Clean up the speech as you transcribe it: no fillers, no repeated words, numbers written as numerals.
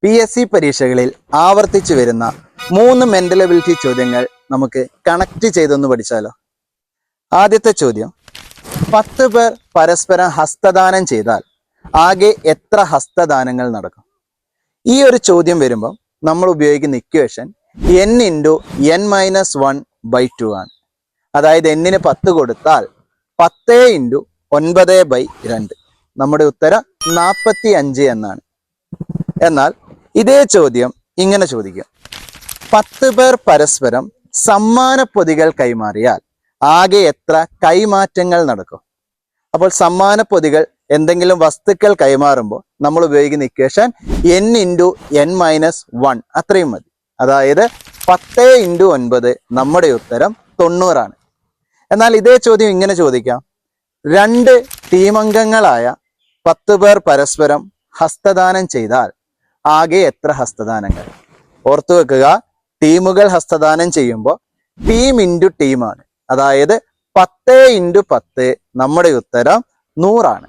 PSC പരീക്ഷകളിൽ ആവർത്തിച്ചു വരുന്ന 3 മെന്റൽ എബിലിറ്റി ചോദ്യങ്ങൾ നമുക്ക് കണക്ട് ചെയ്തൊന്ന് പഠിച്ചാലോ. ആദ്യത്തെ ചോദ്യം, 10 പേർ പരസ്പരം ഹസ്തദാനം ചെയ്താൽ ആകെ എത്ര ഹസ്തദാനങ്ങൾ നടക്കും? ഈ ഒരു ചോദ്യം വരുമ്പോൾ നമ്മൾ ഉപയോഗിക്കുന്ന ഇക്വേഷൻ n×n-1/2 ആണ്. അതായത് n-ന് 10 കൊടുത്താൽ 10×9/2. നമ്മുടെ ഉത്തരം 45 എന്നാണ്. എന്നാൽ ഇതേ ചോദ്യം ഇങ്ങനെ ചോദിക്കും, 10 പേർ പരസ്പരം സമ്മാന പൊതികൾ കൈമാറിയാൽ ആകെ എത്ര കൈമാറ്റങ്ങൾ നടക്കും? അപ്പോൾ സമ്മാന പൊതികൾ എന്തെങ്കിലും വസ്തുക്കൾ കൈമാറുമ്പോൾ നമ്മൾ ഉപയോഗിക്കുന്ന ഇക്വേഷൻ n×n-1 അത്രയും മതി. അതായത് 10×9, നമ്മുടെ ഉത്തരം 90 ആണ്. എന്നാൽ ഇതേ ചോദ്യം ഇങ്ങനെ ചോദിക്കാം, 2 ടീമംഗങ്ങളായ 10 പേർ പരസ്പരം ഹസ്തദാനം ചെയ്താൽ ആകെ എത്ര ഹസ്തദാനങ്ങൾ? ഓർത്തു വെക്കുക, ടീമുകൾ ഹസ്തദാനം ചെയ്യുമ്പോൾ ടീം ഇൻറ്റു ടീമാണ്. അതായത് 10×10, നമ്മുടെ ഉത്തരം 100 ആണ്.